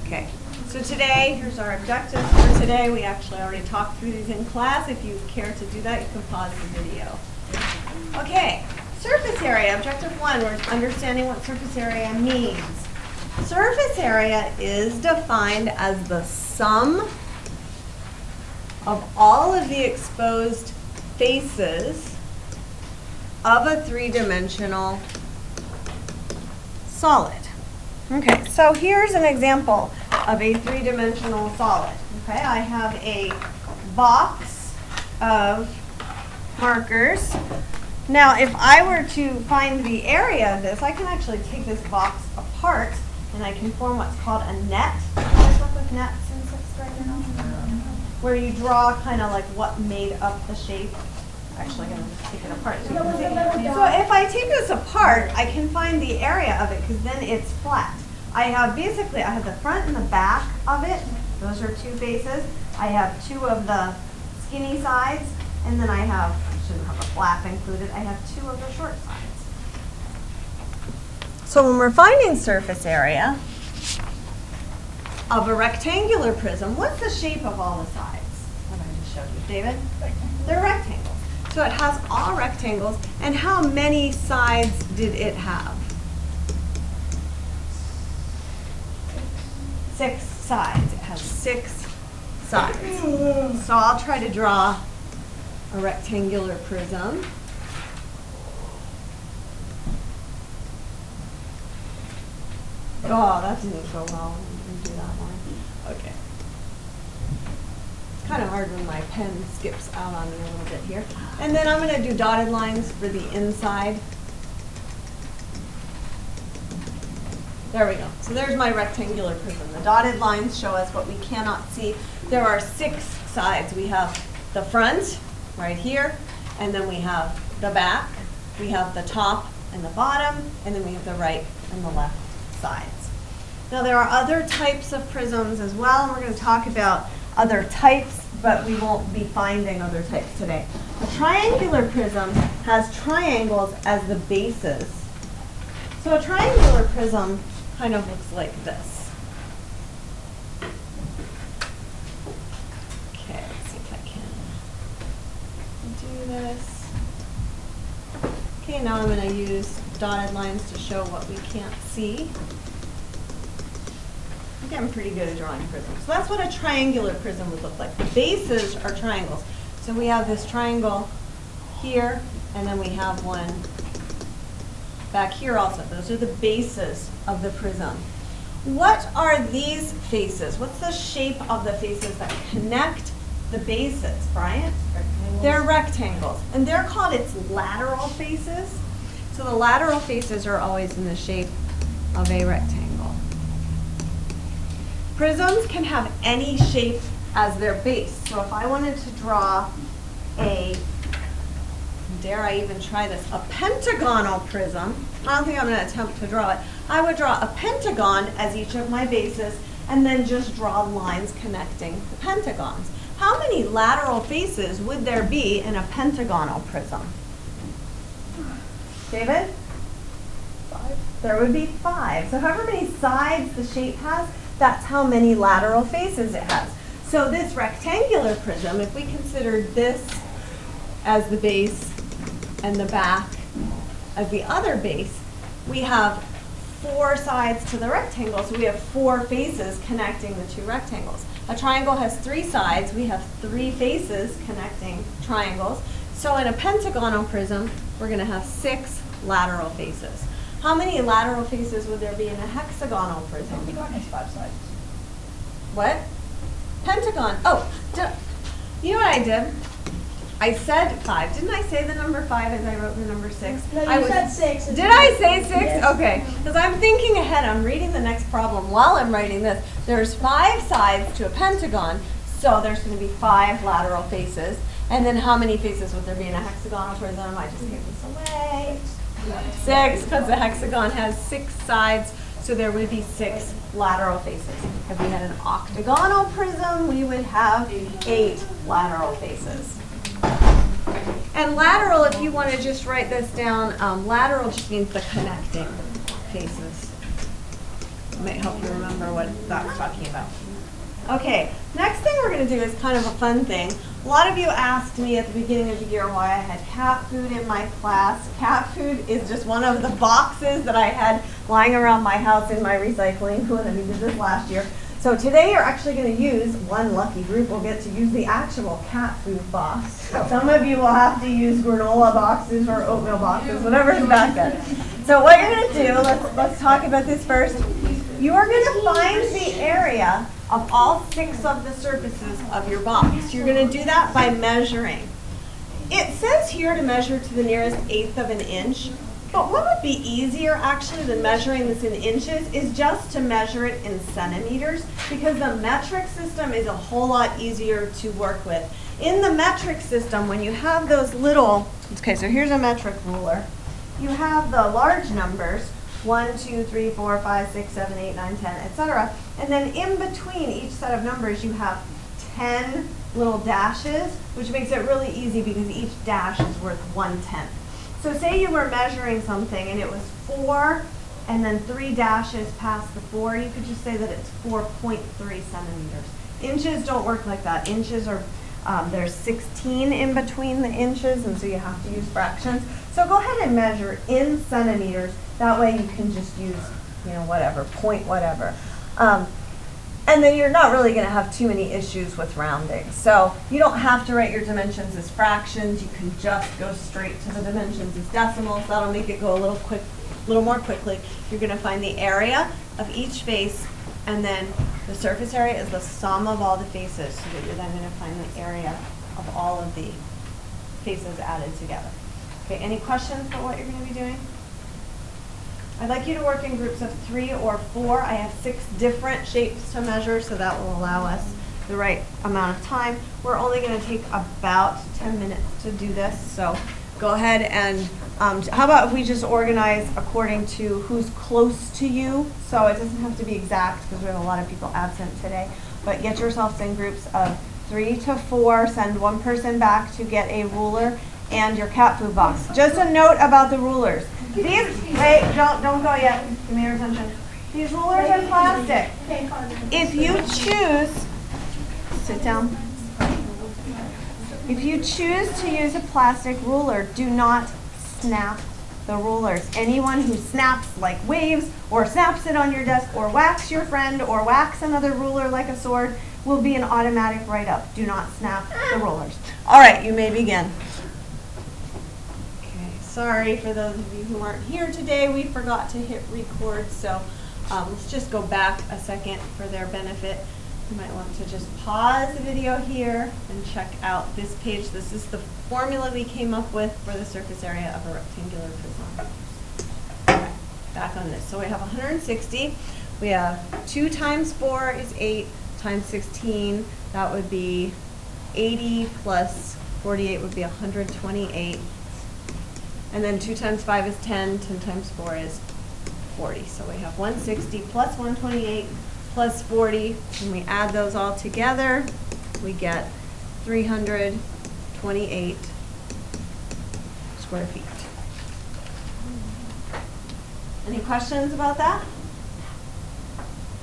Okay, so today, here's our objectives for today. We actually already talked through these in class. If you care to do that, you can pause the video. Okay, surface area, objective 1, we're understanding what surface area means. Surface area is defined as the sum of all of the exposed faces of a three-dimensional solid. Okay, so here's an example of a three-dimensional solid. Okay, I have a box of markers. Now, if I were to find the area of this, I can actually take this box apart and I can form what's called a net. You guys work with nets in 6th grade now? Where you draw kind of like what made up the shape. Actually, I'm going to take it apart so you can see. So if I take this apart, I can find the area of it because then it's flat. I have basically, I have the front and the back of it. Those are 2 faces. I have 2 of the skinny sides, and then I have, I shouldn't have a flap included, I have 2 of the short sides. So when we're finding surface area of a rectangular prism, what's the shape of all the sides? What I just showed you, David? They're rectangles. So it has all rectangles, and how many sides did it have? 6 sides. It has 6 sides. So I'll try to draw a rectangular prism. Oh, that didn't go well. Let me do that one. Okay. It's kind of hard when my pen skips out on me a little bit here. And then I'm going to do dotted lines for the inside. There we go. So there's my rectangular prism. The dotted lines show us what we cannot see. There are 6 sides. We have the front right here, and then we have the back, we have the top and the bottom, and then we have the right and the left sides. Now there are other types of prisms as well, and we're going to talk about other types, but we won't be finding other types today. A triangular prism has triangles as the bases. So a triangular prism kind of looks like this. Okay, let's see if I can do this. Okay, now I'm going to use dotted lines to show what we can't see. I think I'm pretty good at drawing prisms. So that's what a triangular prism would look like. The bases are triangles. So we have this triangle here, and then we have one back here also. Those are the bases of the prism. What are these faces? What's the shape of the faces that connect the bases, Brian? Rectangles. They're rectangles, and they're called its lateral faces. So the lateral faces are always in the shape of a rectangle. Prisms can have any shape as their base. So if I wanted to draw a, dare I even try this, a pentagonal prism, I don't think I'm going to attempt to draw it. I would draw a pentagon as each of my bases and then just draw lines connecting the pentagons. How many lateral faces would there be in a pentagonal prism? David? 5. There would be 5. So however many sides the shape has, that's how many lateral faces it has. So this rectangular prism, if we considered this as the base and the back as the other base, we have 4 sides to the rectangle, so we have 4 faces connecting the 2 rectangles. A triangle has 3 sides. We have 3 faces connecting triangles. So in a pentagonal prism, we're going to have 6 lateral faces. How many lateral faces would there be in a hexagonal prism? Pentagon has 5 sides. What? Pentagon. Oh, you know what I did? I said 5. Didn't I say the number 5 as I wrote the number 6? No, you said 6. Did I say 6? Yes. Okay. Because I'm thinking ahead. I'm reading the next problem while I'm writing this. There's 5 sides to a pentagon, so there's going to be 5 lateral faces. And then how many faces would there be in a hexagonal prism? I just gave this away. 6, because the hexagon has 6 sides, so there would be 6 lateral faces. If we had an octagonal prism, we would have 8 lateral faces. And lateral, if you want to just write this down, lateral just means the connecting faces. might help you remember what that's talking about. Okay, next thing we're going to do is kind of a fun thing. A lot of you asked me at the beginning of the year why I had cat food in my class. Cat food is just one of the boxes that I had lying around my house in my recycling when we did this last year. So today you're actually going to use, one lucky group will get to use the actual cat food box. Some of you will have to use granola boxes or oatmeal boxes, whatever is back there. So what you're going to do, let's talk about this first. You are going to find the area of all 6 of the surfaces of your box. You're going to do that by measuring. It says here to measure to the nearest 1/8 of an inch, but what would be easier actually than measuring this in inches is just to measure it in centimeters, because the metric system is a whole lot easier to work with. In the metric system, when you have those little, okay, so here's a metric ruler. You have the large numbers, 1, 2, 3, 4, 5, 6, 7, 8, 9, 10, etc. And then in between each set of numbers, you have 10 little dashes, which makes it really easy because each dash is worth 1/10. So say you were measuring something and it was 4 and then 3 dashes past the 4, you could just say that it's 4.3 centimeters. Inches don't work like that. Inches are, there's 16 in between the inches, and so you have to use fractions. So go ahead and measure in centimeters. That way you can just use, you know, whatever, point whatever. And then you're not really going to have too many issues with rounding. So you don't have to write your dimensions as fractions. You can just go straight to the dimensions as decimals. That'll make it go a little more quickly. You're going to find the area of each face, and then the surface area is the sum of all the faces. So that you're then going to find the area of all of the faces added together. Okay, any questions about what you're going to be doing? I'd like you to work in groups of 3 or 4. I have 6 different shapes to measure, so that will allow us the right amount of time. We're only going to take about 10 minutes to do this, so go ahead and how about if we just organize according to who's close to you? So it doesn't have to be exact because we have a lot of people absent today, but get yourselves in groups of 3 to 4. Send one person back to get a ruler and your cat food box. Just a note about the rulers. These, wait, don't go yet. Give me your attention. These rulers are plastic. If you choose, sit down. If you choose to use a plastic ruler, do not snap the rulers. Anyone who snaps like waves or snaps it on your desk or whacks your friend or whacks another ruler like a sword will be an automatic write-up. Do not snap the rulers. All right, you may begin. Sorry for those of you who aren't here today, we forgot to hit record, so let's just go back a second for their benefit. You might want to just pause the video here and check out this page. This is the formula we came up with for the surface area of a rectangular prism. Okay, back on this. So we have 160. We have 2 times 4 is 8 times 16. That would be 80 plus 48 would be 128. And then 2 times 5 is 10, 10 times 4 is 40. So we have 160 plus 128 plus 40. When we add those all together, we get 328 square feet. Any questions about that?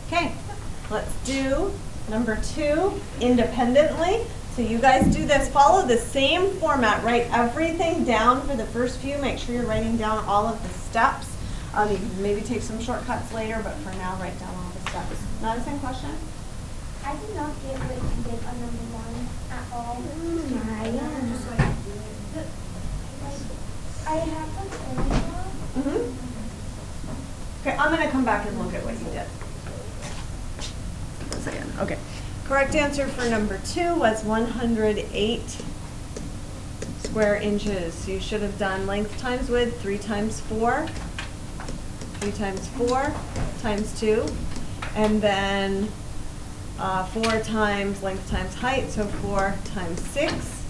Okay, let's do number 2 independently. So you guys do this, follow the same format, write everything down for the first few, make sure you're writing down all of the steps. You can maybe take some shortcuts later, but for now, write down all the steps. Not the same question? I did not get what you did on number 1 at all. I have some only Okay, I'm going to come back and look at what you did. One second. Okay. Correct answer for number 2 was 108 square inches. So you should have done length times width, 3 times 4, 3 times 4 times 2, and then 4 times length times height, so 4 times 6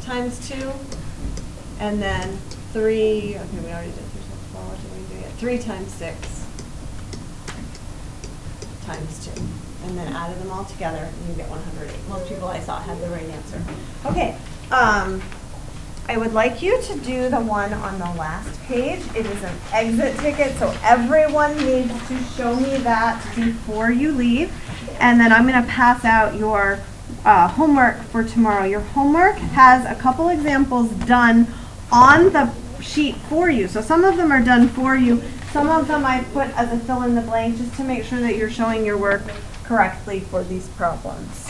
times 2, and then 3, okay, we already did 3 times 4, what did we do yet? 3 times 6 times 2. And then added them all together, and you get 108. Most people I saw had the right answer. Okay, I I would like you to do the one on the last page. It is an exit ticket, so everyone needs to show me that before you leave. And then I'm going to pass out your homework for tomorrow. Your homework has a couple examples done on the sheet for you. So some of them are done for you. Some of them I put as a fill in the blank just to make sure that you're showing your work correctly for these problems.